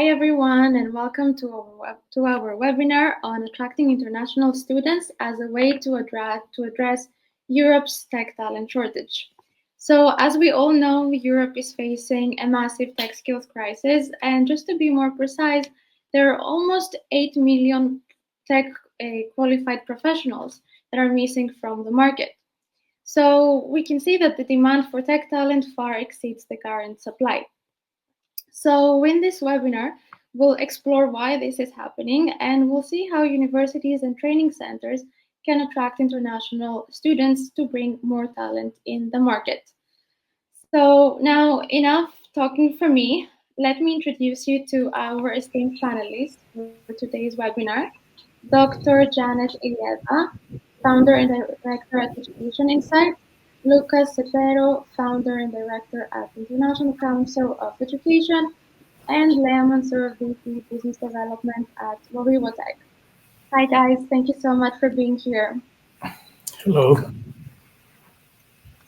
Hi everyone, and welcome to our webinar on attracting international students as a way to address Europe's tech talent shortage. So, as we all know, Europe is facing a massive tech skills crisis, and just to be more precise, there are almost 8 million tech qualified professionals that are missing from the market. So, we can see that the demand for tech talent far exceeds the current supply. So, in this webinar, we'll explore why this is happening and we'll see how universities and training centers can attract international students to bring more talent in the market. So, now enough talking from me. Let me introduce you to our esteemed panelists for today's webinar. Dr. Janet Ilieva, founder and director at Education Insight, Lucas Cepero, founder and director at International Council of Education, and Lea Mansour, VP Business Development at Wawiwa Tech. Hi guys, thank you so much for being here. Hello.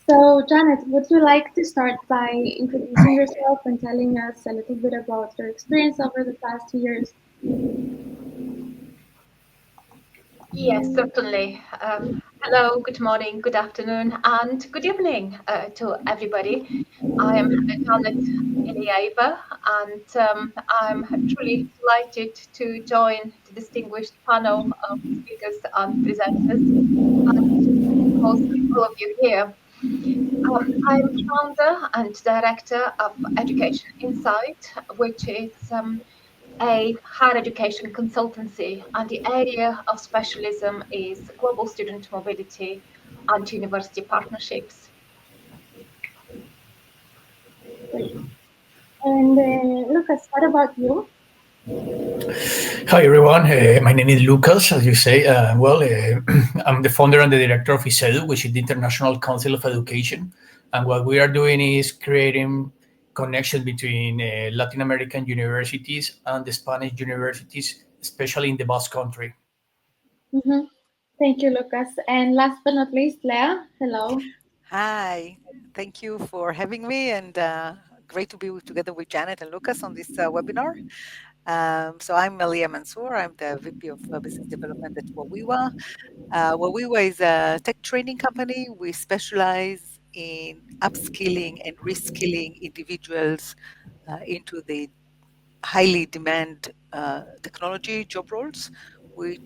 So Janet, would you like to start by introducing yourself and telling us a little bit about your experience over the past years? Yes, certainly. Hello, good morning, good afternoon, and good evening to everybody. I am Janet Ilieva, and I'm truly delighted to join the distinguished panel of speakers and presenters, and of course, all of you here. I'm founder and director of Education Insight, which is a higher education consultancy, and the area of specialism is global student mobility and university partnerships. Great. And Lucas, what about you? Hi, everyone. My name is Lucas, as you say. I'm the founder and the director of ICEDU, which is the International Council of Education. And what we are doing is creating connection between Latin American universities and the Spanish universities, especially in the Basque Country. Mm-hmm. Thank you, Lucas. And last but not least, Lea, hello. Hi, thank you for having me, and great to be together with Janet and Lucas on this webinar. So I'm Malia Mansour. I'm the VP of Business Development at Wawiwa. Wawiwa is a tech training company. We specialize in upskilling and reskilling individuals into the highly demand technology job roles. We're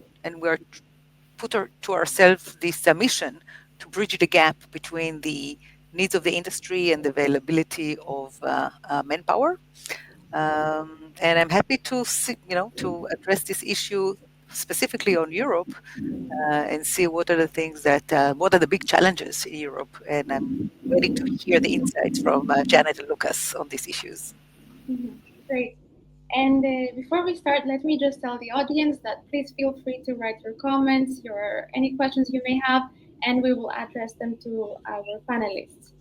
to ourselves this mission to bridge the gap between the needs of the industry and the availability of manpower. And I'm happy to see, to address this issue specifically on Europe and see what are the things what are the big challenges in Europe. And I'm waiting to hear the insights from Janet and Lucas on these issues. Mm-hmm. Great. And before we start, let me just tell the audience that please feel free to write your comments, your any questions you may have, and we will address them to our panelists.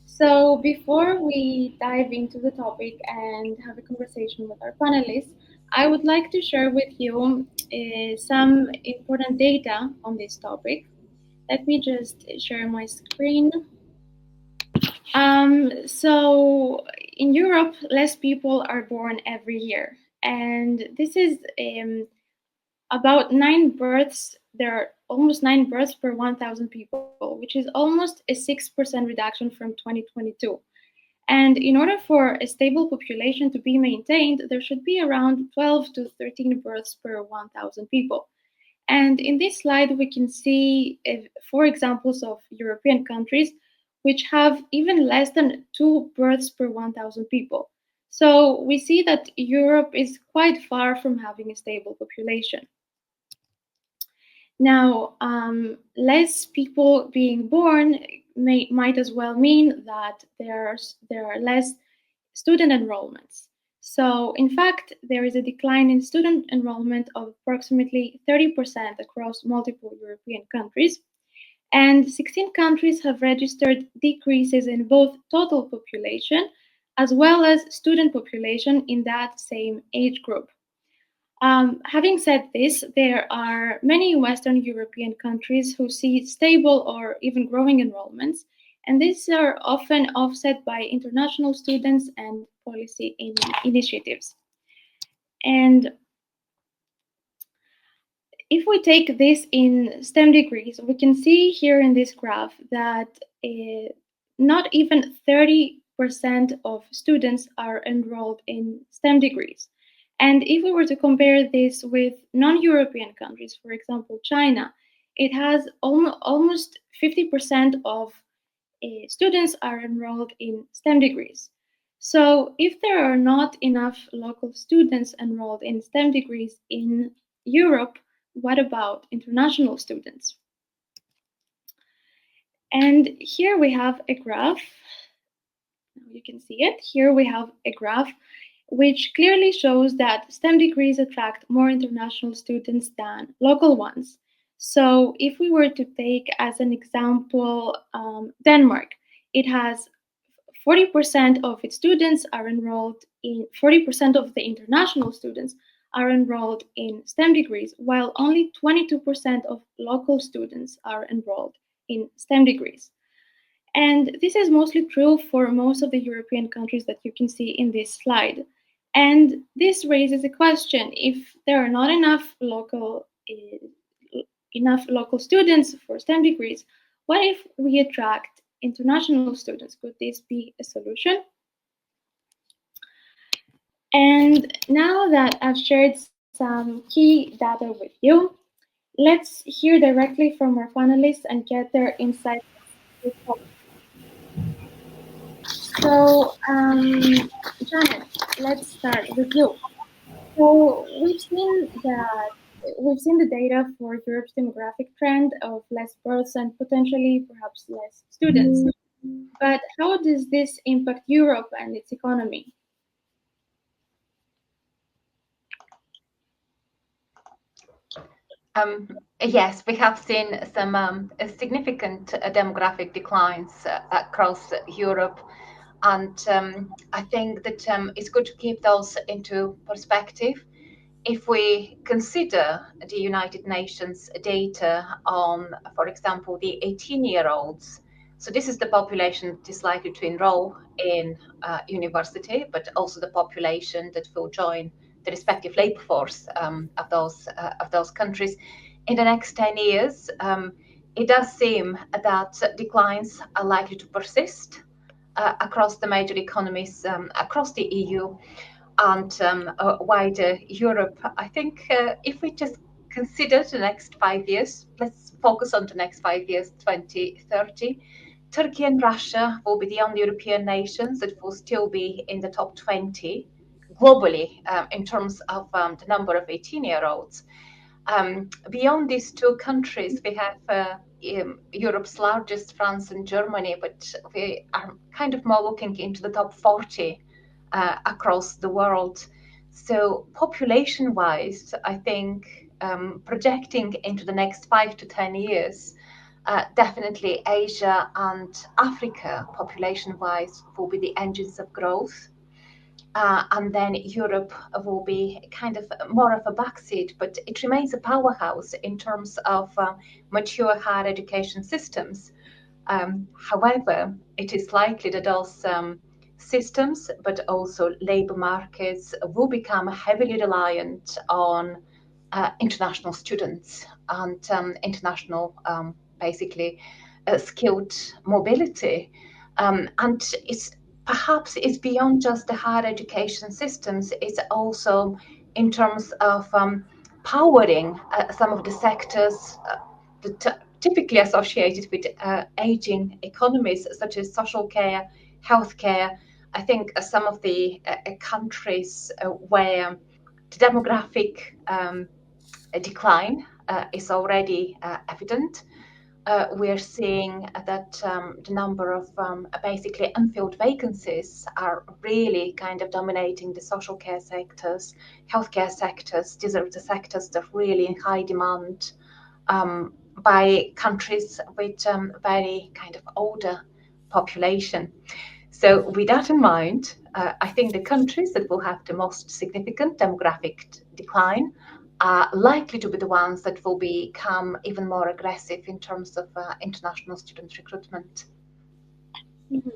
So before we dive into the topic and have a conversation with our panelists, I would like to share with you some important data on this topic. Let me just share my screen. So in Europe, less people are born every year, and this is about 9 births. There are almost 9 births per 1,000 people, which is almost a 6% reduction from 2022. And in order for a stable population to be maintained, there should be around 12 to 13 births per 1,000 people. And in this slide, we can see 4 examples of European countries which have even less than 2 births per 1,000 people. So we see that Europe is quite far from having a stable population. Now, less people being born might as well mean that there are less student enrollments. So, in fact, there is a decline in student enrollment of approximately 30% across multiple European countries. And 16 countries have registered decreases in both total population as well as student population in that same age group. Having said this, there are many Western European countries who see stable or even growing enrollments, and these are often offset by international students and policy initiatives. And if we take this in STEM degrees, we can see here in this graph that not even 30% of students are enrolled in STEM degrees. And if we were to compare this with non-European countries, for example, China, it has almost 50% of students are enrolled in STEM degrees. So if there are not enough local students enrolled in STEM degrees in Europe, what about international students? And here we have a graph. You can see it. Here we have a graph which clearly shows that STEM degrees attract more international students than local ones. So if we were to take as an example Denmark, it has 40% of its students are enrolled in 40% of the international students are enrolled in STEM degrees, while only 22% of local students are enrolled in STEM degrees. And this is mostly true for most of the European countries that you can see in this slide. And this raises a question: if there are not enough local students for STEM degrees, what if we attract international students? Could this be a solution? And now that I've shared some key data with you, let's hear directly from our panelists and get their insights. So, Janet, let's start with you. So we've seen the data for Europe's demographic trend of less births and potentially perhaps less students. But how does this impact Europe and its economy? Yes, we have seen some significant demographic declines across Europe, and I think that it's good to keep those into perspective. If we consider the United Nations data on, for example, the 18-year-olds, so this is the population that is likely to enroll in university, but also the population that will join the respective labor force of those countries in the next 10 years. It does seem that declines are likely to persist across the major economies across the EU and wider Europe. I think if we just consider the next 5 years, let's focus on the next 5 years, 2030. Turkey and Russia will be the only European nations that will still be in the top 20 globally in terms of the number of 18-year-olds. Beyond these two countries, we have Europe's largest, France and Germany, but we are kind of more looking into the top 40 across the world. So population-wise, I think projecting into the next 5 to 10 years, definitely Asia and Africa, population-wise, will be the engines of growth. And then Europe will be kind of more of a backseat, but it remains a powerhouse in terms of mature higher education systems. However, it is likely that those systems, but also labor markets, will become heavily reliant on international students and international, basically, skilled mobility. And it's beyond just the higher education systems. It's also in terms of powering some of the sectors that typically associated with aging economies, such as social care, healthcare. I think some of the countries where the demographic decline is already evident. We're seeing that the number of basically unfilled vacancies are really kind of dominating the social care sectors, healthcare sectors. These are the sectors that are really in high demand by countries with very kind of older population. So with that in mind, I think the countries that will have the most significant demographic decline are likely to be the ones that will become even more aggressive in terms of international student recruitment. Mm-hmm.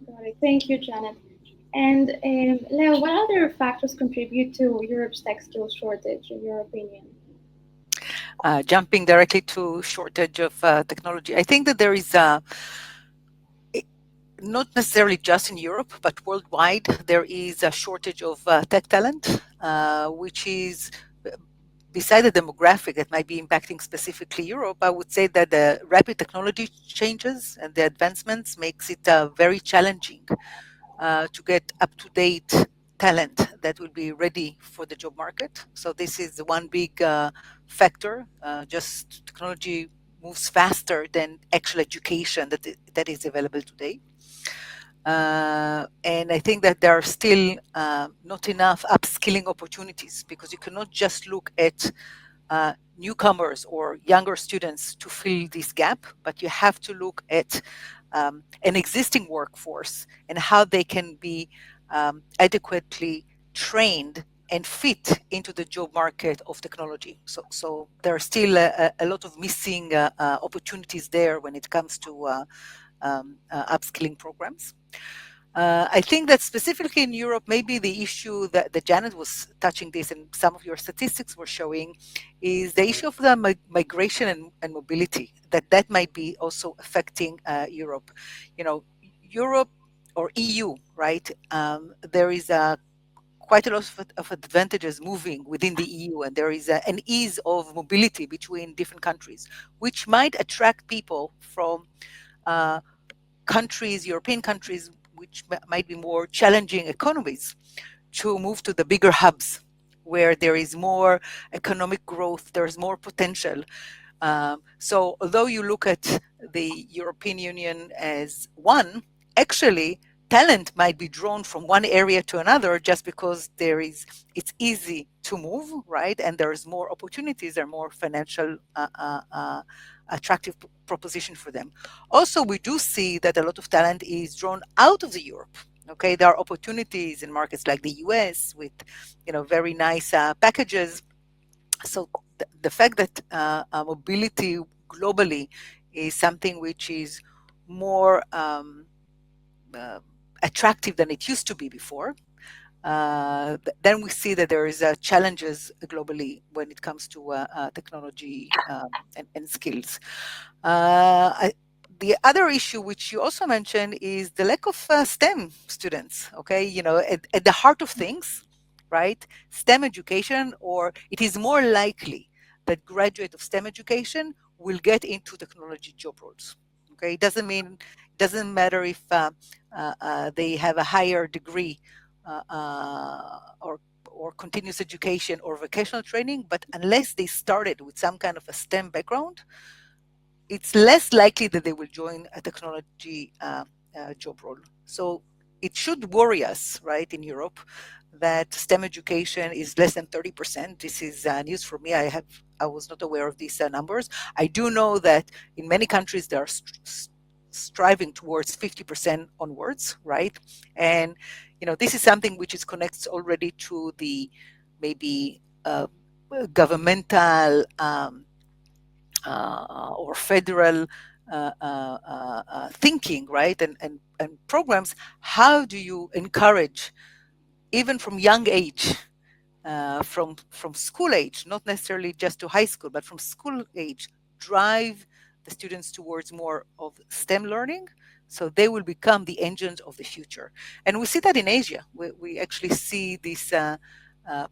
Got it. Thank you, Janet. And Leo, what other factors contribute to Europe's tech skills shortage, in your opinion? Jumping directly to shortage of technology, I think that there is not necessarily just in Europe, but worldwide, there is a shortage of tech talent, which is beside the demographic that might be impacting specifically Europe. I would say that the rapid technology changes and the advancements makes it very challenging to get up-to-date talent that will be ready for the job market. So this is one big factor. Just technology moves faster than actual education that is available today. And I think that there are still not enough upskilling opportunities, because you cannot just look at newcomers or younger students to fill this gap, but you have to look at an existing workforce and how they can be adequately trained and fit into the job market of technology. So there are still a lot of missing opportunities there when it comes to upskilling programs. I think that specifically in Europe, maybe the issue that Janet was touching this, and some of your statistics were showing, is the issue of the migration and mobility. That might be also affecting Europe. You know, Europe or EU, right? There is quite a lot of advantages moving within the EU, and there is an ease of mobility between different countries, which might attract people from uh, countries, European countries, which might be more challenging economies, to move to the bigger hubs where there is more economic growth, there's more potential. So although you look at the European Union as one, actually talent might be drawn from one area to another just because it's easy to move, right? And there's more opportunities, there are more financial attractive proposition for them. Also, we do see that a lot of talent is drawn out of the Europe. Okay, there are opportunities in markets like the US with, very nice packages. So the fact that mobility globally is something which is more uh, attractive than it used to be before, then we see that there is challenges globally when it comes to technology and skills. The other issue, which you also mentioned, is the lack of STEM students. Okay, at the heart of things, right? STEM education, or it is more likely that graduate of STEM education will get into technology job roles. Okay, it doesn't matter if they have a higher degree or continuous education or vocational training, but unless they started with some kind of a STEM background, it's less likely that they will join a technology job role. So it should worry us, right, in Europe, that STEM education is less than 30%. This is news for me. I was not aware of these numbers. I do know that in many countries they are striving towards 50% onwards, right? And this is something which is connects already to the maybe governmental or federal thinking, right? And programs. How do you encourage, even from young age, from school age, not necessarily just to high school, but from school age, drive the students towards more of STEM learning, so they will become the engines of the future. And we see that in Asia. We actually see this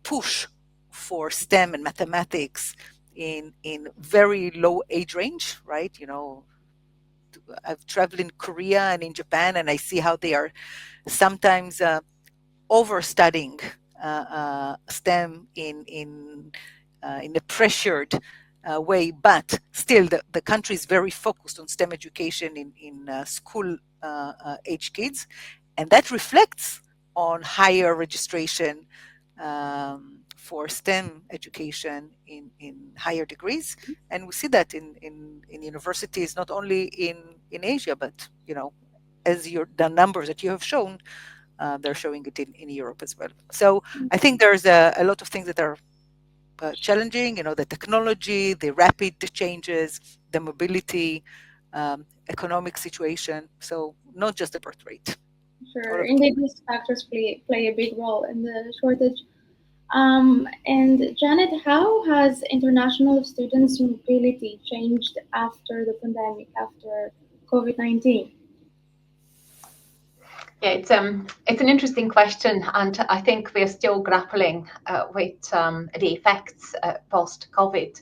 push for STEM and mathematics in very low age range, right? I've traveled in Korea and in Japan, and I see how they are sometimes overstudying STEM in a pressured way, but still the country is very focused on STEM education in school age kids, and that reflects on higher registration for STEM education in higher degrees. And we see that in universities, not only in Asia, but as the numbers that you have shown, they're showing it in Europe as well. So I think there's a lot of things that are challenging, the technology, the rapid changes, the mobility, economic situation. So not just the birth rate. Sure. all of Indeed, these factors play a big role in the shortage. And Janet, how has international students' mobility changed after the pandemic, after COVID-19? Yeah, it's an interesting question, and I think we're still grappling with the effects post-COVID.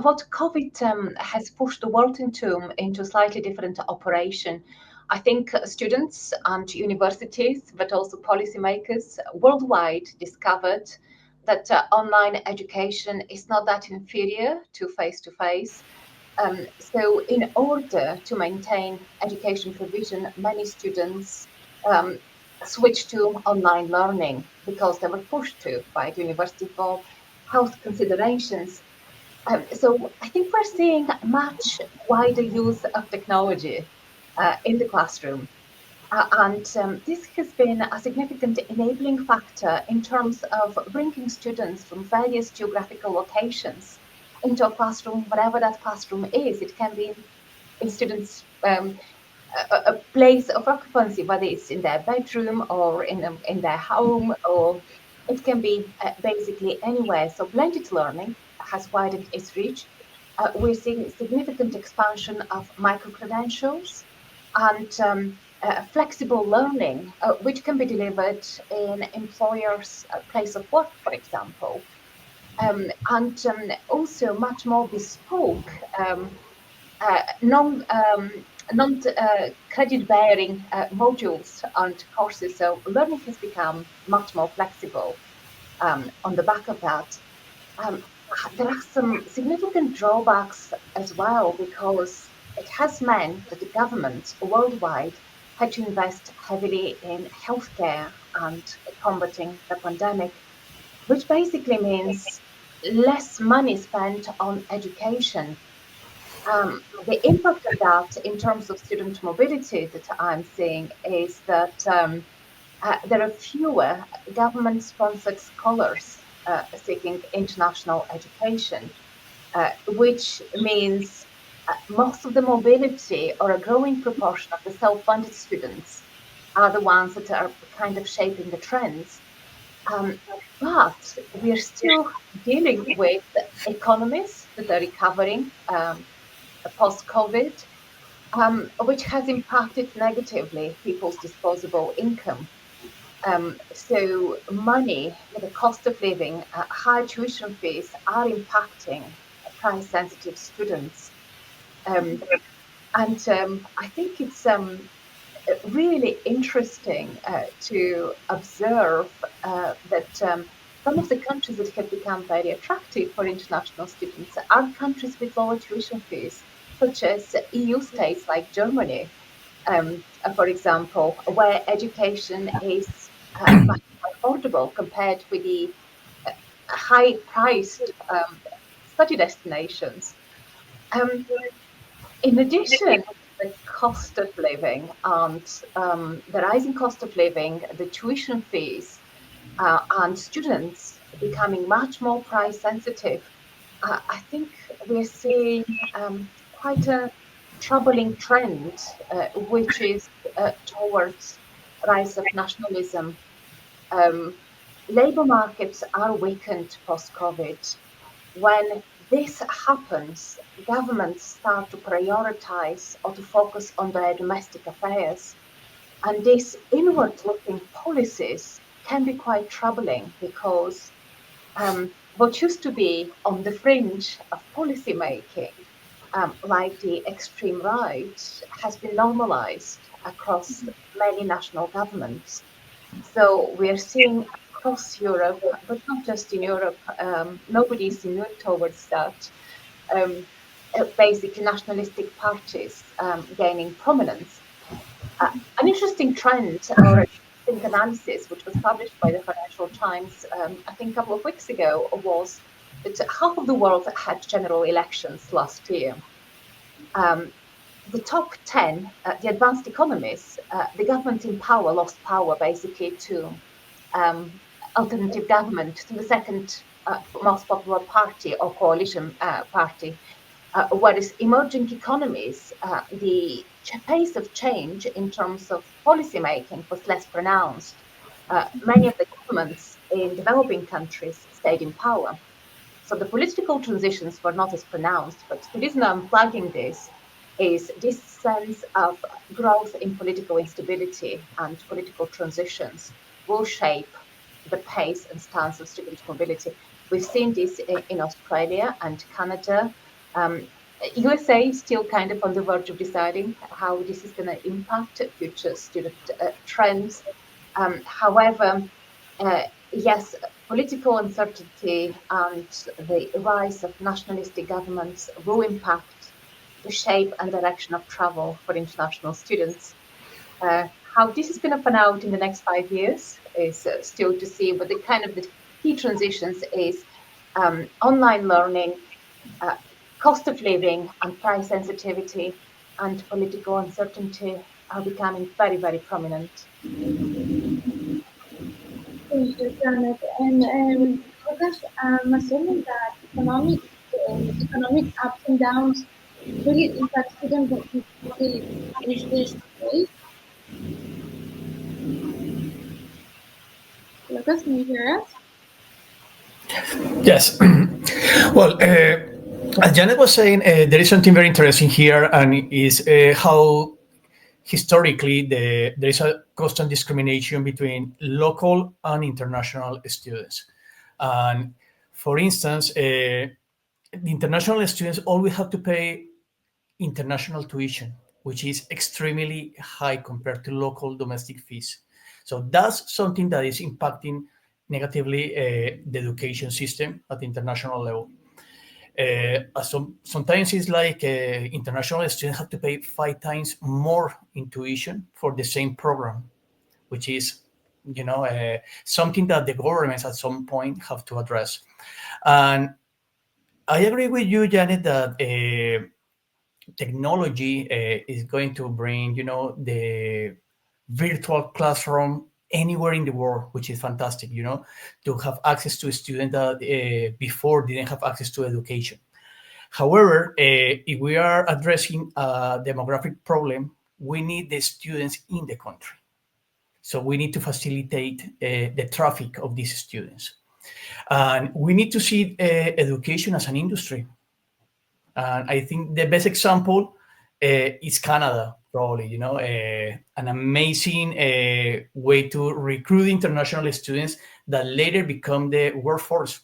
What COVID has pushed the world into slightly different operation. I think students and universities, but also policymakers worldwide discovered that online education is not that inferior to face-to-face. So in order to maintain education provision, many students um, switched to online learning because they were pushed to by the university for health considerations. So I think we're seeing much wider use of technology in the classroom. And this has been a significant enabling factor in terms of bringing students from various geographical locations into a classroom, whatever that classroom is. It can be in students' a place of occupancy, whether it's in their bedroom or in their home, or it can be basically anywhere. So blended learning has widened its reach. We're seeing significant expansion of micro-credentials and flexible learning, which can be delivered in employers' place of work, for example, and also much more bespoke non credit bearing modules and courses. So learning has become much more flexible on the back of that. Um, there are some significant drawbacks as well because it has meant that the governments worldwide had to invest heavily in healthcare and combating the pandemic, which basically means less money spent on education. The impact of that in terms of student mobility that I'm seeing is that there are fewer government-sponsored scholars seeking international education, which means most of the mobility or a growing proportion of the self-funded students are the ones that are kind of shaping the trends. Um, but we're still dealing with economies that are recovering post-COVID, which has impacted negatively people's disposable income. So money, the cost of living, high tuition fees are impacting price-sensitive students. Um, and I think it's really interesting to observe that some of the countries that have become very attractive for international students are countries with lower tuition fees, such as EU states like Germany, for example, where education is much more affordable compared with the high-priced study destinations. Um, in addition, the cost of living and the rising cost of living, the tuition fees, and students becoming much more price sensitive, I think we're seeing quite a troubling trend, which is towards rise of nationalism. Um, Labor markets are weakened post-COVID. When this happens, governments start to prioritize or to focus on their domestic affairs. And these inward-looking policies can be quite troubling because what used to be on the fringe of policy making, like the extreme right, has been normalized across many national governments. So we're seeing across Europe, but not just in Europe, nobody is immune towards that. Um, Basically, nationalistic parties gaining prominence. An interesting trend or an interesting analysis, which was published by the Financial Times, I think a couple of weeks ago, was that half of the world had general elections last year. The top 10, the advanced economies, the government in power lost power basically to alternative government, to the second most popular party or coalition party. whereas emerging economies, the pace of change in terms of policy making was less pronounced. Many of the governments in developing countries stayed in power. So the political transitions were not as pronounced, but the reason I'm flagging this is this sense of growth in political instability and political transitions will shape the pace and stance of student mobility. We've seen this in Australia and Canada. USA is still kind of on the verge of deciding how this is going to impact future student trends. However, yes, political uncertainty and the rise of nationalistic governments will impact the shape and direction of travel for international students. How this is going to pan out in the next 5 years is still to see, but the key transitions is online learning, uh, cost of living and price sensitivity and political uncertainty are becoming very, very prominent. Thank you, Janet. And Lucas, I'm assuming that economic ups and downs really impact student mobility. Is this the case? Lucas, can you hear us? Yes. Well, as Janet was saying, there is something very interesting here, and is how historically there is a constant discrimination between local and international students. And for instance, the international students always have to pay international tuition, which is extremely high compared to local domestic fees. So that's something that is impacting negatively the education system at the international level. Sometimes it's like international students have to pay 5 times more in tuition for the same program, which is, something that the governments at some point have to address. And I agree with you, Janet, that technology is going to bring, the virtual classroom anywhere in the world, which is fantastic, to have access to a student that before didn't have access to education. However, if we are addressing a demographic problem, we need the students in the country. So we need to facilitate the traffic of these students. And we need to see education as an industry. And I think the best example is Canada, probably, an amazing way to recruit international students that later become the workforce.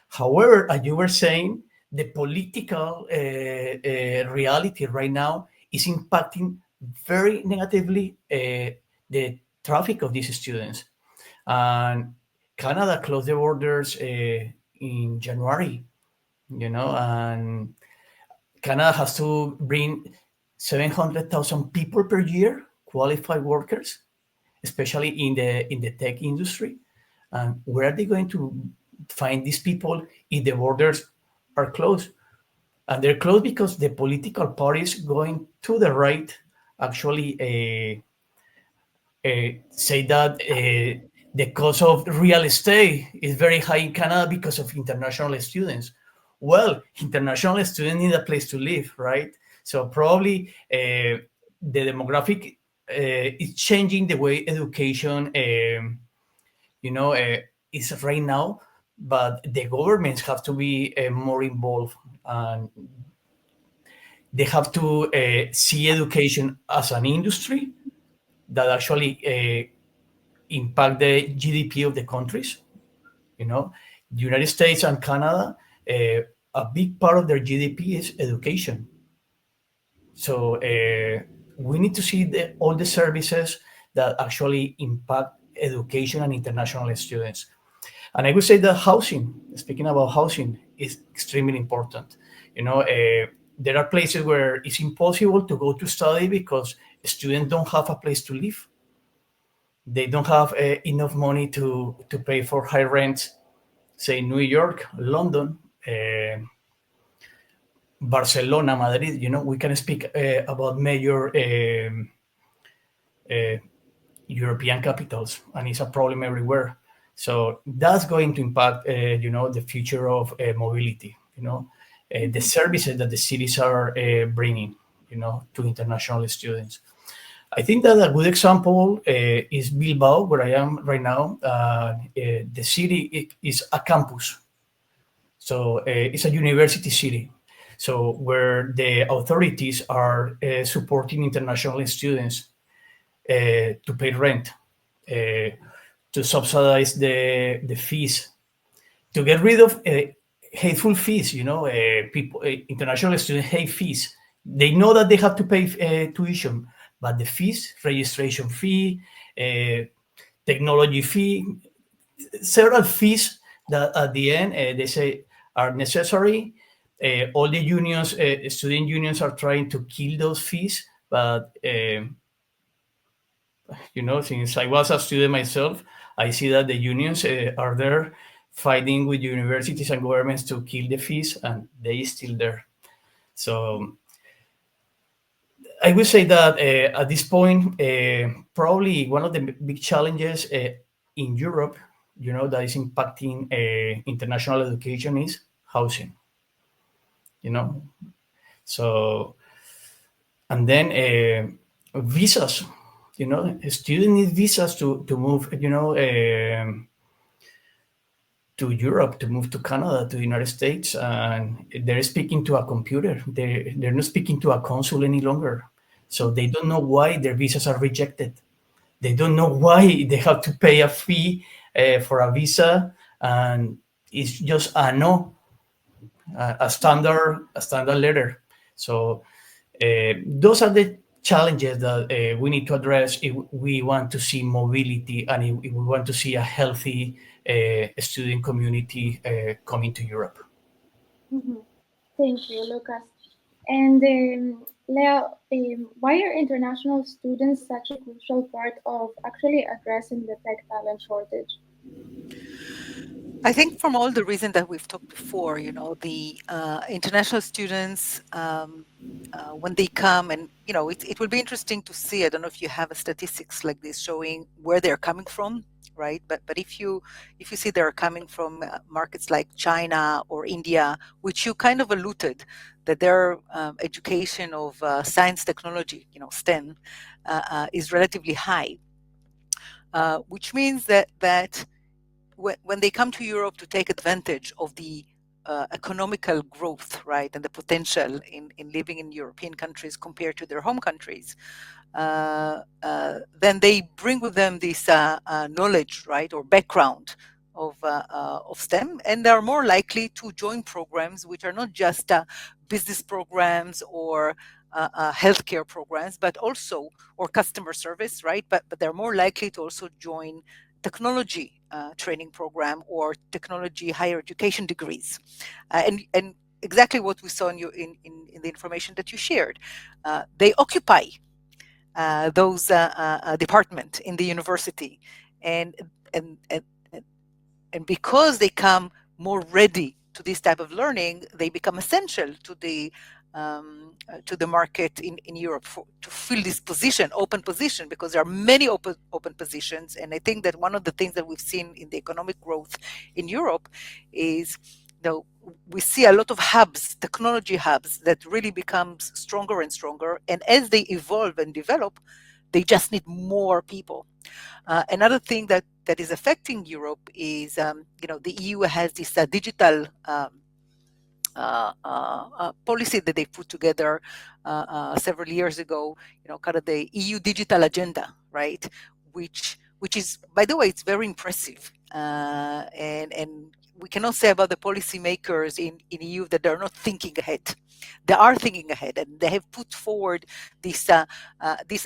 However, as you were saying, the political reality right now is impacting very negatively the traffic of these students. And Canada closed the borders in January, and Canada has to bring 700,000 people per year, qualified workers, especially in the tech industry. And where are they going to find these people if the borders are closed? And they're closed because the political parties going to the right actually say that the cost of real estate is very high in Canada because of international students. Well, international students need a place to live, right? So probably the demographic is changing the way education, is right now, but the governments have to be more involved, and they have to see education as an industry that actually impact the GDP of the countries. The United States and Canada, a big part of their GDP is education. So we need to see all the services that actually impact education and international students. And I would say that housing, speaking about housing, is extremely important. There are places where it's impossible to go to study because students don't have a place to live. They don't have enough money to pay for high rent, say New York, London, Barcelona, Madrid. We can speak about major European capitals, and it's a problem everywhere. So that's going to impact, the future of mobility. the services that the cities are bringing, to international students. I think that a good example is Bilbao, where I am right now. The city is a campus, so it's a university city. So where the authorities are supporting international students to pay rent, to subsidize the fees, to get rid of hateful fees. People, international students hate fees. They know that they have to pay tuition, but the fees, registration fee, technology fee, several fees that at the end they say are necessary. All the unions, student unions, are trying to kill those fees, but since I was a student myself, I see that the unions are there fighting with universities and governments to kill the fees, and they still there. So I would say that at this point, probably one of the big challenges in Europe, that is impacting international education is housing. So, and then visas. A student needs visas to move. To Europe, to move to Canada, to the United States, and they're speaking to a computer. They're not speaking to a consul any longer. So they don't know why their visas are rejected. They don't know why they have to pay a fee for a visa, and it's just a no, a standard letter. So those are the challenges that we need to address if we want to see mobility and if we want to see a healthy student community coming to Europe. Mhm. Thank you, Lucas. And Leo, why are international students such a crucial part of actually addressing the tech talent shortage? I think from all the reasons that we've talked before, the international students, when they come, and it will be interesting to see. I don't know if you have a statistics like this showing where they're coming from, right? But if you see they're coming from markets like China or India, which you kind of alluded that their education of science, technology, STEM, is relatively high, which means that when they come to Europe to take advantage of the economical growth, right, and the potential in living in European countries compared to their home countries, then they bring with them this knowledge, right, or background of STEM, and they are more likely to join programs which are not just business programs or healthcare programs, but also or customer service, right? But they're more likely to also join technology training program or technology higher education degrees, and exactly what we saw in the information that you shared. They occupy those department in the university, and and and and because they come more ready to this type of learning, they become essential to the market in Europe to fill this position, open position, because there are many open positions. And I think that one of the things that we've seen in the economic growth in Europe is, we see a lot of hubs, technology hubs, that really becomes stronger and stronger. And as they evolve and develop, they just need more people. Another thing that is affecting Europe is, the EU has this digital policy that they put together several years ago, kind of the EU digital agenda, right? Which is, by the way, it's very impressive. And we cannot say about the policymakers in EU that they're not thinking ahead. They are thinking ahead, and they have put forward this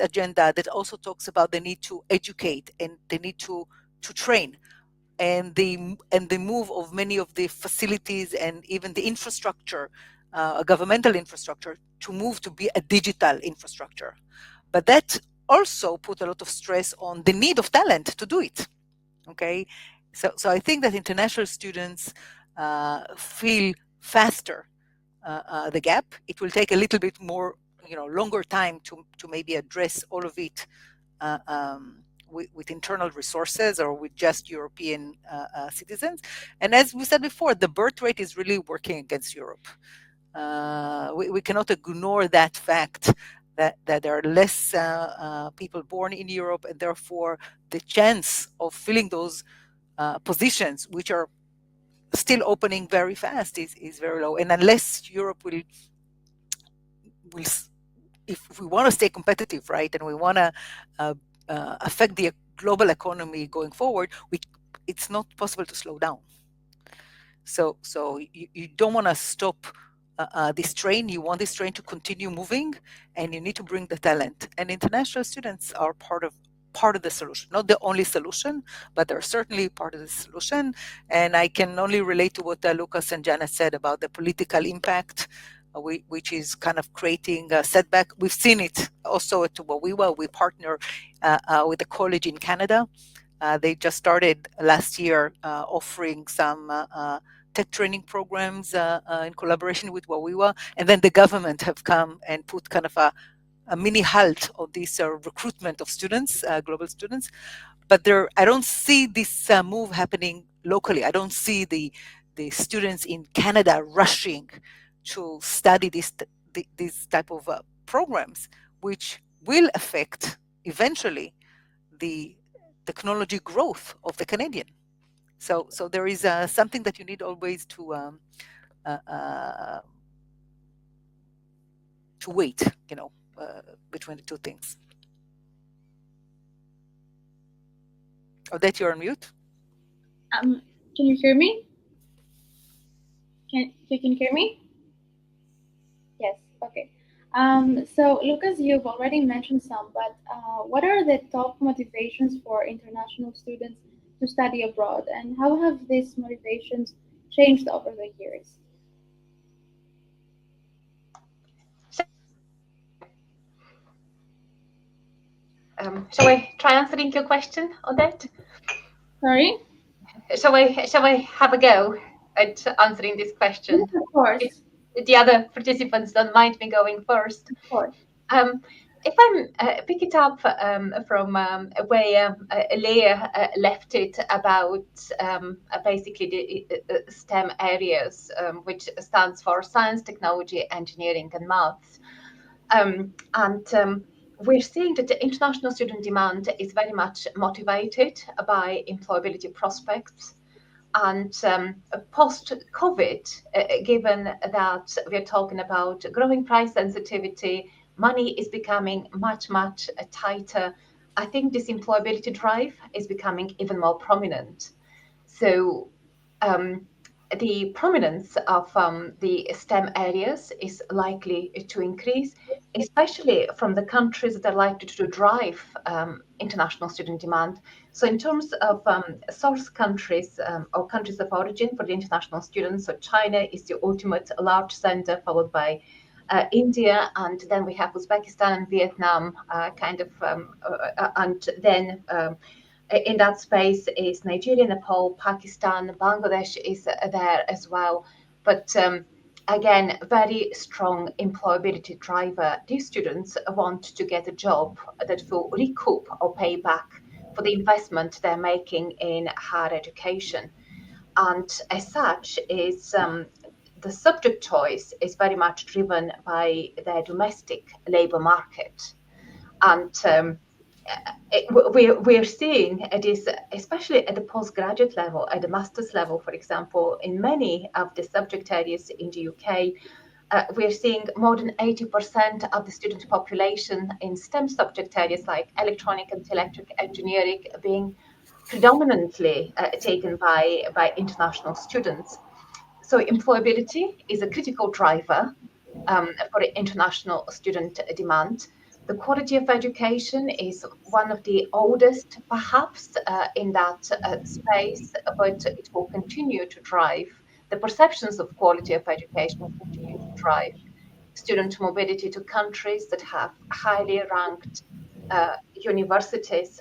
agenda that also talks about the need to educate and the need to train, and the move of many of the facilities and even the infrastructure, governmental infrastructure, to move to be a digital infrastructure. But that also put a lot of stress on the need of talent to do it. Okay, so I think that international students feel faster the gap. It will take a little bit more, longer time to maybe address all of it with internal resources or with just European citizens. And as we said before, the birth rate is really working against Europe. we cannot ignore that fact that there are less people born in Europe, and therefore the chance of filling those positions, which are still opening very fast, is very low. And unless Europe will if we want to stay competitive, right, and we want to affect the global economy going forward, it's not possible to slow down. So you don't want to stop this train. You want this train to continue moving, and you need to bring the talent. And international students are part of the solution, not the only solution, but they're certainly part of the solution. And I can only relate to what Lucas and Janet said about the political impact, which is kind of creating a setback. We've seen it also at Wawiwa. We partner with a college in Canada. They just started last year offering some tech training programs in collaboration with Wawiwa, and then the government have come and put kind of a mini halt on this recruitment of students, global students. But I don't see this move happening locally. I don't see the students in Canada rushing to study this type of programs, which will affect eventually the technology growth of the Canadian. So there is something that you need always to wait, between the two things. Odette, you're on mute. Can you hear me? Can you hear me? Yes. Okay. So Lucas, you've already mentioned some, but what are the top motivations for international students to study abroad, and how have these motivations changed over the years? Shall I try answering your question, Odette? Sorry? Shall I have a go at answering this question? Yes, of course. If the other participants don't mind me going first. Of course. If I pick it up from where Leah left it about basically the STEM areas, which stands for science, technology, engineering, and maths. We're seeing that the international student demand is very much motivated by employability prospects. And post-COVID, given that we're talking about growing price sensitivity, money is becoming much, much tighter, I think this employability drive is becoming even more prominent. So the prominence of the STEM areas is likely to increase, especially from the countries that are likely to drive international student demand. So in terms of source countries or countries of origin for the international students, so China is the ultimate large center, followed by India, and then we have Uzbekistan and Vietnam, and then in that space is Nigeria, Nepal, Pakistan, Bangladesh is there as well. But again, very strong employability driver. These students want to get a job that will recoup or pay back for the investment they're making in higher education. And as such, is the subject choice is very much driven by their domestic labor market. And we're seeing it is, especially at the postgraduate level, at the master's level, for example, in many of the subject areas in the UK, we're seeing more than 80% of the student population in STEM subject areas like electronic and electric engineering being predominantly taken by international students. So employability is a critical driver for international student demand. The quality of education is one of the oldest, perhaps, in that space, but it will continue to drive. The perceptions of quality of education will continue to drive student mobility to countries that have highly ranked universities.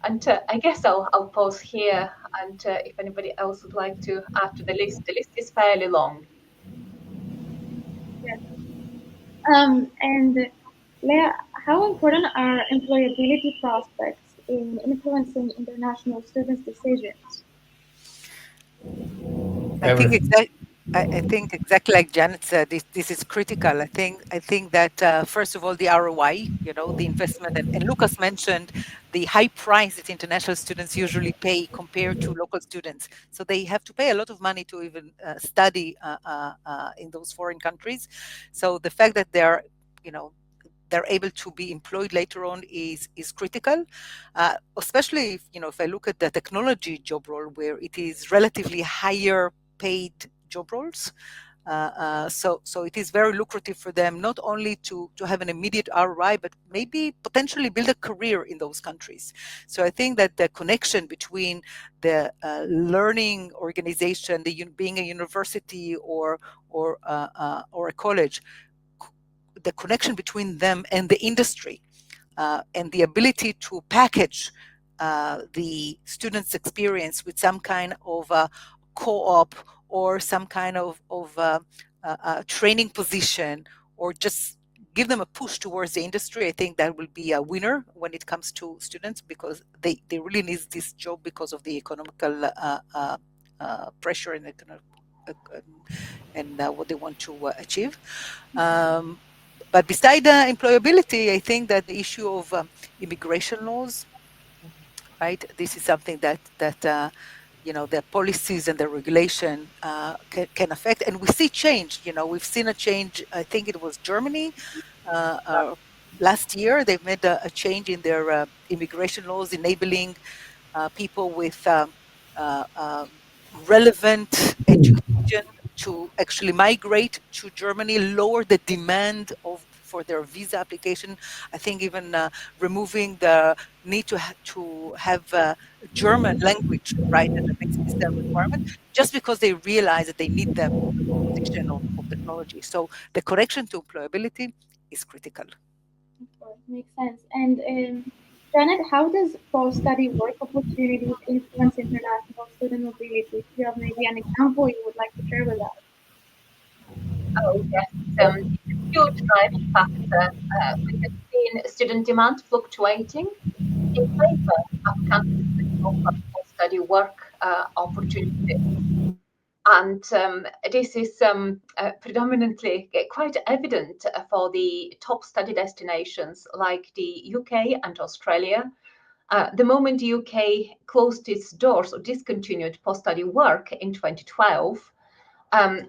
And I guess I'll pause here, and if anybody else would like to add to the list is fairly long. Yes. And Leah, how important are employability prospects in influencing international students' decisions? I think exactly. I think exactly like Janet said, this is critical. I think that first of all, the ROI, the investment, and Lucas mentioned the high price that international students usually pay compared to local students. So they have to pay a lot of money to even study in those foreign countries. So the fact that you know, they're able to be employed later on is critical, especially if I look at the technology job role where it is relatively higher paid job roles. So it is very lucrative for them not only to have an immediate ROI, but maybe potentially build a career in those countries. So I think that the connection between the learning organization, being a university or a college, the connection between them and the industry, and the ability to package the students' experience with some kind of co-op or some kind of training position, or just give them a push towards the industry. I think that will be a winner when it comes to students, because they really need this job because of the economical pressure and what they want to achieve. But beside employability, I think that the issue of immigration laws, right? This is something that the policies and the regulation can affect, and we see change. We've seen a change. I think it was Germany last year. They've made a change in their immigration laws, enabling people with uh, um, relevant education to actually migrate to Germany, lower the demand for their visa application. I think even removing the need to have German language, right, as a basic visa requirement, just because they realize that they need them in the position of technology. So the connection to employability is critical. Of course, makes sense. And Janet, how does post-study work opportunities influence international student mobility? Do you have maybe an example you would like to share with us? Oh, yes, it's a huge driving factor. We have seen student demand fluctuating in favor of countries that offer post-study work opportunities. And this is predominantly quite evident for the top study destinations like the UK and Australia. The moment the UK closed its doors or discontinued post-study work in 2012,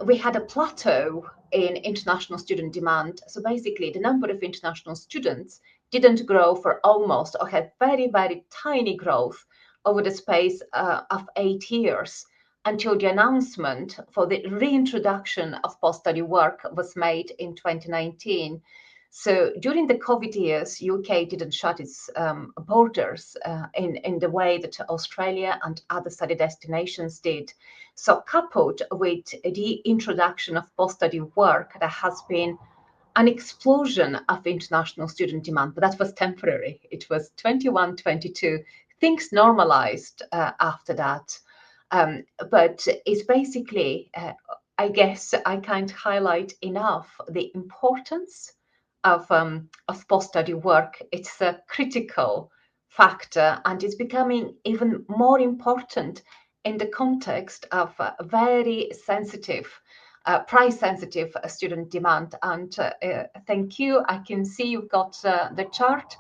we had a plateau in international student demand. So basically, the number of international students didn't grow for almost, or had very, very tiny growth over the space of 8 years, until the announcement for the reintroduction of post-study work was made in 2019. So during the COVID years, UK didn't shut its borders in the way that Australia and other study destinations did. So coupled with the introduction of post-study work, there has been an explosion of international student demand, but that was temporary. It was 21, 22. Things normalized after that. But it's basically, I guess I can't highlight enough the importance of post-study work. It's a critical factor, and it's becoming even more important in the context of very sensitive, price-sensitive student demand. And thank you. I can see you've got the chart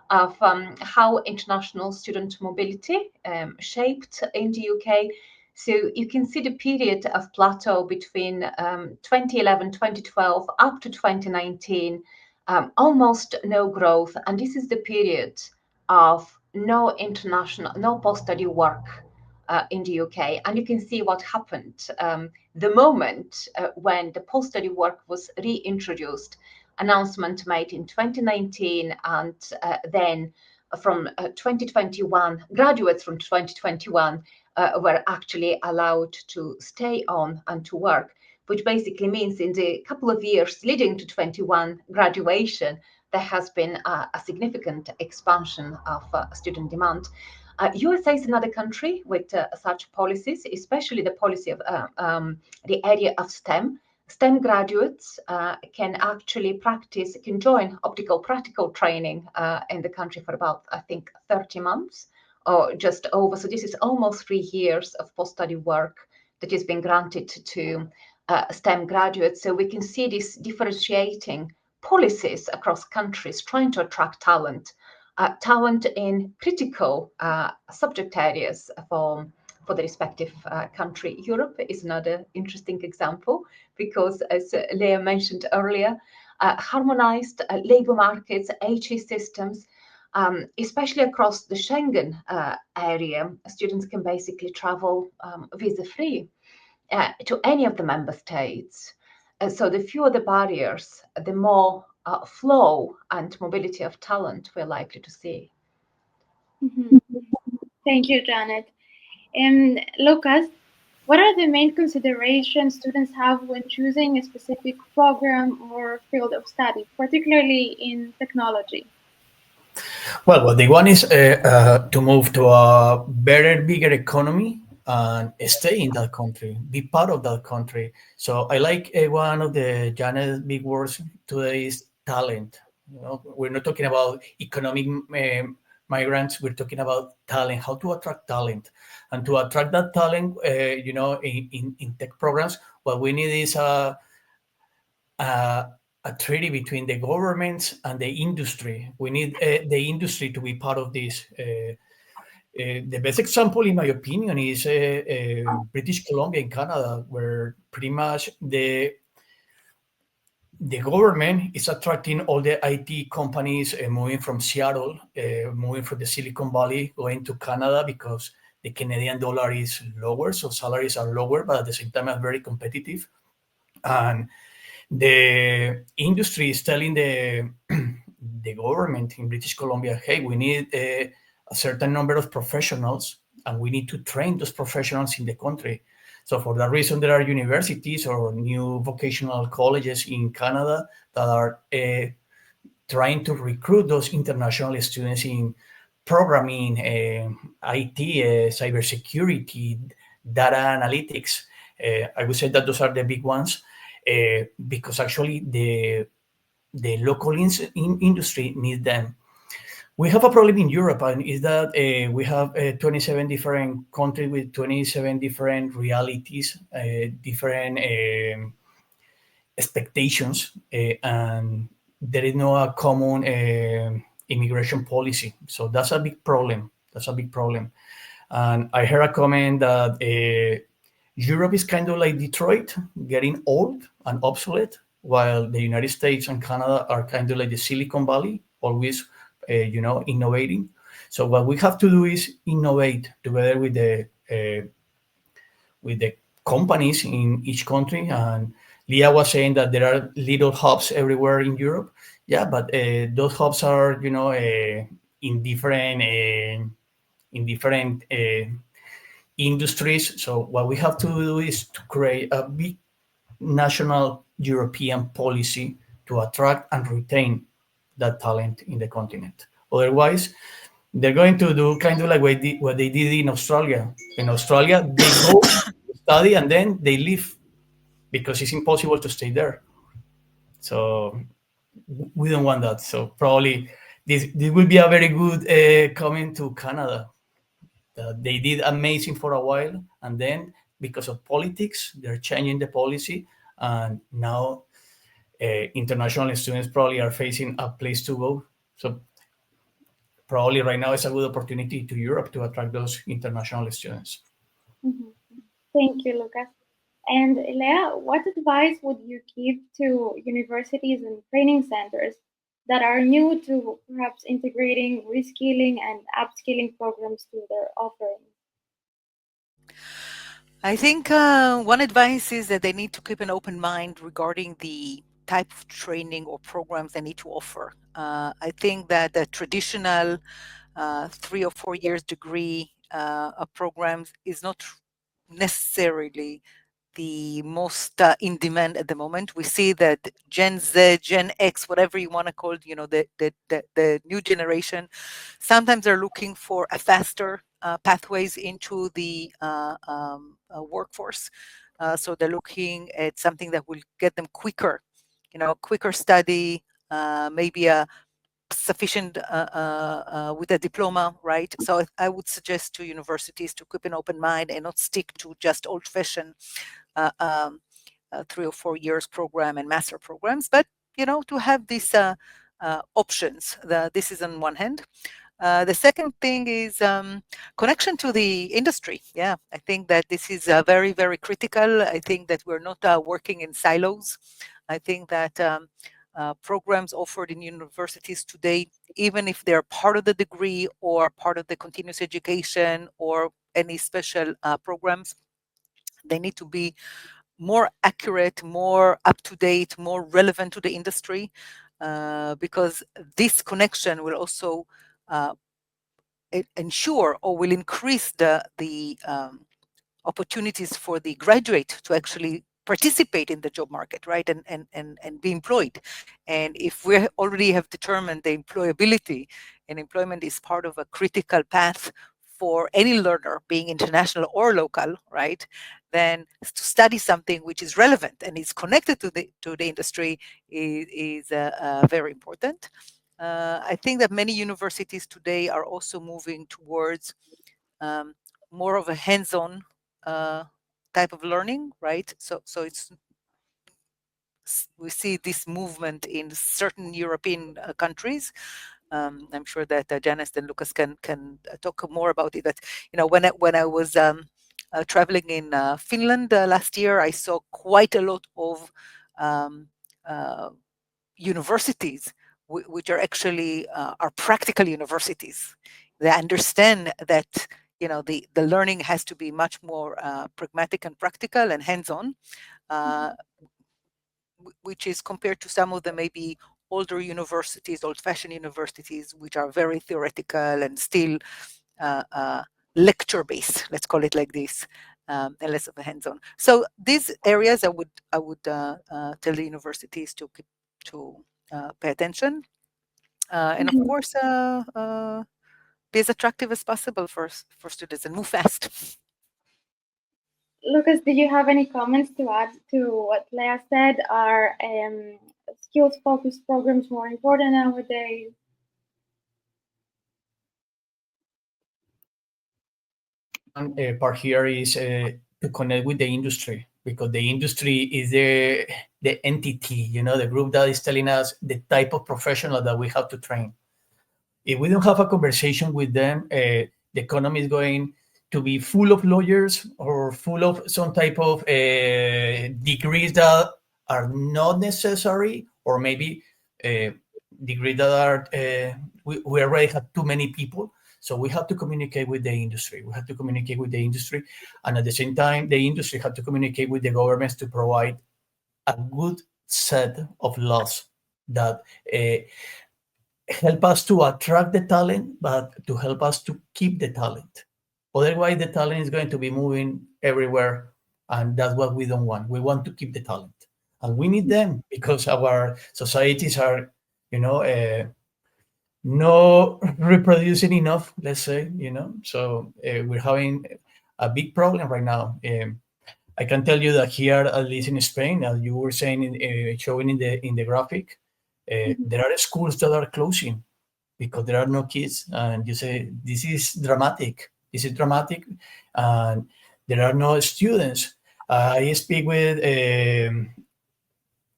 of how international student mobility shaped in the UK. So you can see the period of plateau between 2011, 2012 up to 2019, almost no growth. And this is the period of no post-study work in the UK. And you can see what happened the moment when the post-study work was reintroduced, announcement made in 2019, and then from 2021, graduates from 2021 were actually allowed to stay on and to work, which basically means in the couple of years leading to 21 graduation, there has been a significant expansion of student demand. USA is another country with such policies, especially the policy of the area of STEM. STEM graduates can join optical practical training in the country for about, I think, 30 months or just over. So this is almost 3 years of post-study work that is being granted to STEM graduates. So we can see this differentiating policies across countries trying to attract talent in critical subject areas for the respective country. Europe is another interesting example because, as Leah mentioned earlier, harmonized labor markets, HE systems, especially across the Schengen area, students can basically travel visa-free to any of the member states. So the fewer the barriers, the more flow and mobility of talent we're likely to see. Thank you, Janet. And Lucas, what are the main considerations students have when choosing a specific program or field of study, particularly in technology? Well, what they want is to move to a better, bigger economy and stay in that country, be part of that country. So I like one of the Janet's big words today is talent. You know, we're not talking about economic migrants. We're talking about talent, how to attract talent, and to attract that talent, in tech programs, what we need is a treaty between the governments and the industry. We need the industry to be part of this. The best example, in my opinion, is British Columbia in Canada, where pretty much the government is attracting all the IT companies moving from Seattle, moving from the Silicon Valley, going to Canada because the Canadian dollar is lower, so salaries are lower, but at the same time are very competitive. And the industry is telling the government in British Columbia, hey, we need a certain number of professionals, and we need to train those professionals in the country. So for that reason, there are universities or new vocational colleges in Canada that are trying to recruit those international students in programming, IT, cybersecurity, data analytics. I would say that those are the big ones because actually the local industry needs them. We have a problem in Europe, and is that we have 27 different countries with 27 different realities, different expectations, and there is no a common immigration policy. So that's a big problem. That's a big problem. And I heard a comment that Europe is kind of like Detroit, getting old and obsolete, while the United States and Canada are kind of like the Silicon Valley, always, innovating. So what we have to do is innovate together with the companies in each country. And Leah was saying that there are little hubs everywhere in Europe. Yeah, but those hubs are, in different industries. So what we have to do is to create a big national European policy to attract and retain that talent in the continent. Otherwise, they're going to do kind of like what they did in Australia. In Australia, they go study and then they leave because it's impossible to stay there. So we don't want that. So probably this will be a very good comment to Canada. They did amazing for a while, and then because of politics, they're changing the policy, and now international students probably are facing a place to go. So probably right now is a good opportunity to Europe to attract those international students. Mhm. Thank you, Lucas. And Leah, what advice would you give to universities and training centers that are new to perhaps integrating reskilling and upskilling programs to their offerings? I think one advice is that they need to keep an open mind regarding the type of training or programs they need to offer. I think that the traditional 3 or 4 years degree of programs is not necessarily the most in demand at the moment. We see that Gen Z, Gen X, whatever you want to call it, the new generation, sometimes they're looking for a faster pathways into the workforce. So they're looking at something that will get them quicker, quicker study, maybe a sufficient with a diploma, right? So I would suggest to universities to keep an open mind and not stick to just old-fashioned 3 or 4 years program and master programs, but to have these options. This is on one hand. The second thing is connection to the industry. Yeah, I think that this is very, very critical. I think that we're not working in silos. I think that programs offered in universities today, even if they're part of the degree or part of the continuous education or any special programs, they need to be more accurate, more up to date, more relevant to the industry, because this connection will also ensure or will increase the opportunities for the graduate to actually participate in the job market, right, and be employed. And if we already have determined the employability, and employment is part of a critical path for any learner, being international or local, right, then to study something which is relevant and is connected to the industry is very important. I think that many universities today are also moving towards more of a hands-on type of learning, right? So we see this movement in certain European countries. I'm sure that Janice and Lucas can talk more about it. But when I was traveling in Finland last year, I saw quite a lot of universities which are actually are practical universities. They understand that the learning has to be much more pragmatic and practical and hands-on, which is compared to some of the maybe older universities, old-fashioned universities, which are very theoretical and still lecture-based, let's call it like this, and less of a hands-on. So these areas I would tell the universities to pay attention, and of course be as attractive as possible for students and move fast. Lucas, do you have any comments to add to what Leah said? Are skills-focused programs more important nowadays? One part here is to connect with the industry, because the industry is the entity, the group that is telling us the type of professional that we have to train. If we don't have a conversation with them, the economy is going to be full of lawyers or full of some type of degrees that are not necessary, or maybe degrees that are, we already have too many people. So we have to communicate with the industry. We have to communicate with the industry. And at the same time, the industry have to communicate with the governments to provide a good set of laws that help us to attract the talent, but to help us to keep the talent. Otherwise, the talent is going to be moving everywhere, and that's what we don't want. We want to keep the talent, and we need them because our societies are, not reproducing enough, let's say, So we're having a big problem right now. I can tell you that here, at least in Spain, as you were saying, showing in the graphic, there are schools that are closing because there are no kids, and you say this is dramatic. This is dramatic, and there are no students. I speak with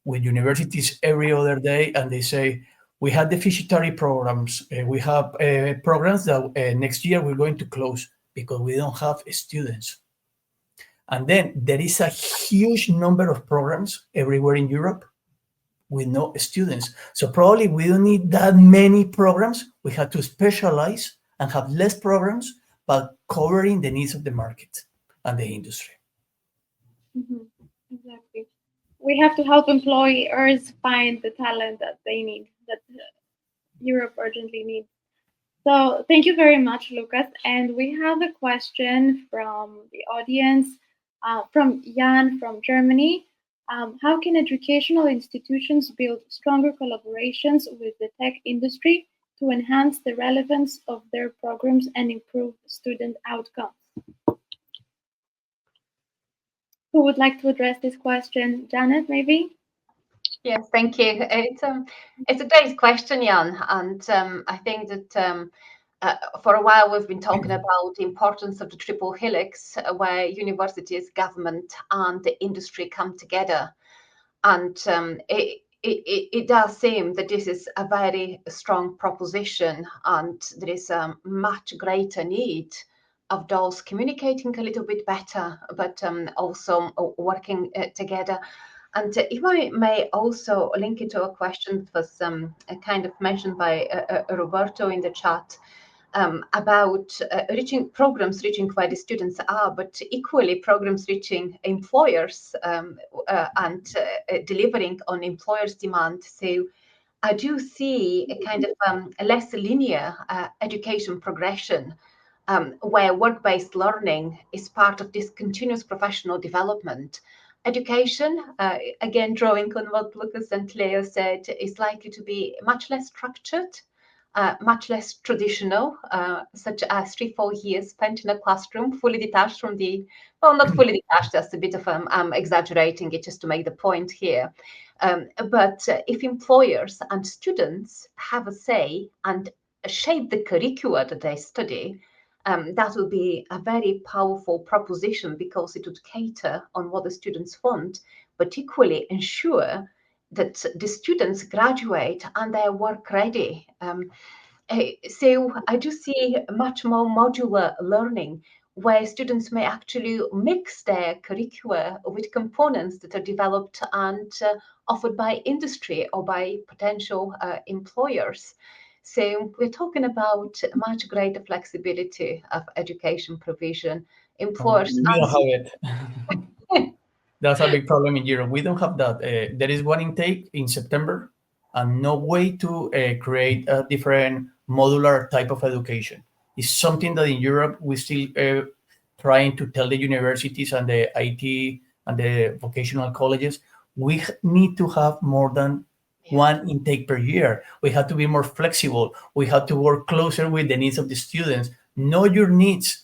universities every other day, and they say we have deficitary programs. We have programs that next year we're going to close because we don't have students. And then there is a huge number of programs everywhere in Europe with no students. So probably we don't need that many programs. We have to specialize and have less programs, but covering the needs of the market and the industry. Mm-hmm. Exactly. We have to help employers find the talent that they need, that Europe urgently needs. So thank you very much, Lucas. And we have a question from the audience, from Jan from Germany. How can educational institutions build stronger collaborations with the tech industry to enhance the relevance of their programs and improve student outcomes? Who would like to address this question? Janet, maybe? Yes, thank you. It's a great question, Jan, and I think that For a while, we've been talking about the importance of the triple helix, where universities, government, and the industry come together. And it does seem that this is a very strong proposition, and there is a much greater need of those communicating a little bit better, but also working together. And if I may also link it to a question that was kind of mentioned by Roberto in the chat, about programs reaching where the students are, but equally programs reaching employers and delivering on employers' demand. So I do see a kind of a less linear education progression, where work-based learning is part of this continuous professional development. Education, again, drawing on what Lucas and Leo said, is likely to be much less structured, much less traditional, such as 3-4 years spent in a classroom, fully detached from well, not fully detached, that's a bit of I'm exaggerating it just to make the point here. But if employers and students have a say and shape the curricula that they study, that would be a very powerful proposition, because it would cater on what the students want, but equally ensure that the students graduate and they're work ready. So I do see much more modular learning, where students may actually mix their curricula with components that are developed and offered by industry or by potential employers. So we're talking about much greater flexibility of education provision. Employers We don't have it. That's a big problem in Europe. We don't have that. There is one intake in September and no way to create a different modular type of education. It's something that in Europe we still trying to tell the universities and the IT and the vocational colleges, we need to have more than one intake per year. We have to be more flexible. We have to work closer with the needs of the students. Know your needs,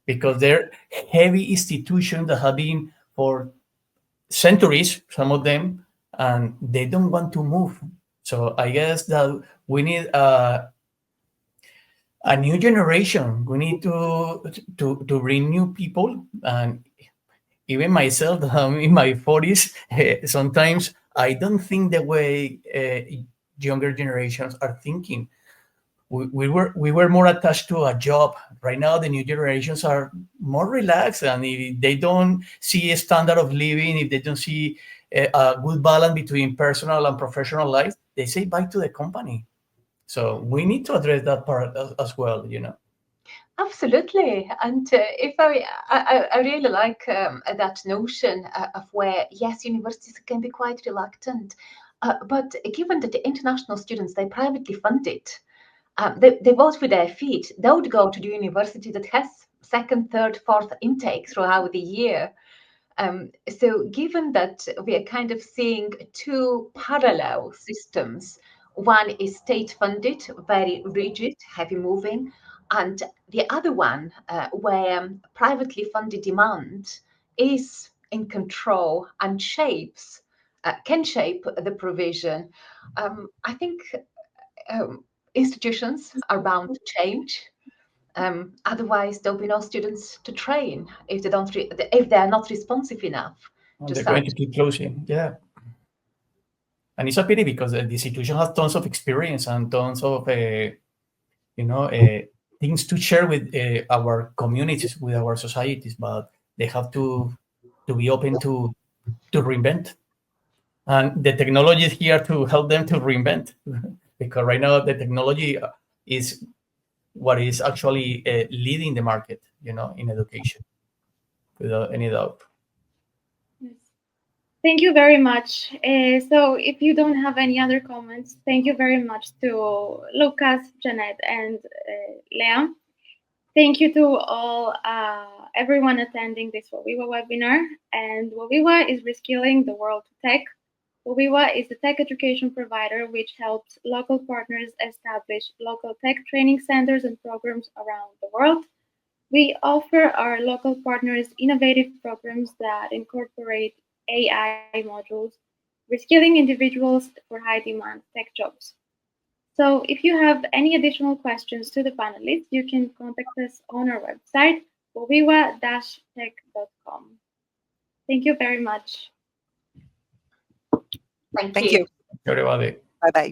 because they're heavy institutions that have been for centuries, some of them, and they don't want to move. So I guess that we need a new generation. We need to bring new people. And even myself, I'm in my 40s, sometimes I don't think the way younger generations are thinking. We were more attached to a job. Right now, the new generations are more relaxed, and if they don't see a standard of living, if they don't see a good balance between personal and professional life, they say bye to the company. So we need to address that part as well, you know. Absolutely, and if I really like that notion of where, yes, universities can be quite reluctant, but given that the international students, they're privately funded, they vote with their feet. They would go to the university that has second, third, fourth intake throughout the year. So given that we are kind of seeing two parallel systems, one is state-funded, very rigid, heavy moving, and the other one where privately funded demand is in control and can shape the provision. I think institutions are bound to change. Otherwise, there'll be no students to train if if they're not responsive enough to They're such. going to keep closing, yeah. And it's a pity because the institution has tons of experience and tons of things to share with our communities, with our societies, but they have to be open to reinvent. And the technology is here to help them to reinvent, because right now the technology is what is actually leading the market, in education, without any doubt. Thank you very much. So if you don't have any other comments, thank you very much to Lucas, Janet, and Lea. Thank you to all everyone attending this Wawiwa webinar. And Wawiwa is reskilling the world to tech. Wawiwa is a tech education provider which helps local partners establish local tech training centers and programs around the world. We offer our local partners innovative programs that incorporate AI modules, reskilling individuals for high demand tech jobs. So if you have any additional questions to the panelists, you can contact us on our website, wawiwa-tech.com. Thank you very much. Thank Thank you. you. Everybody. Bye-bye.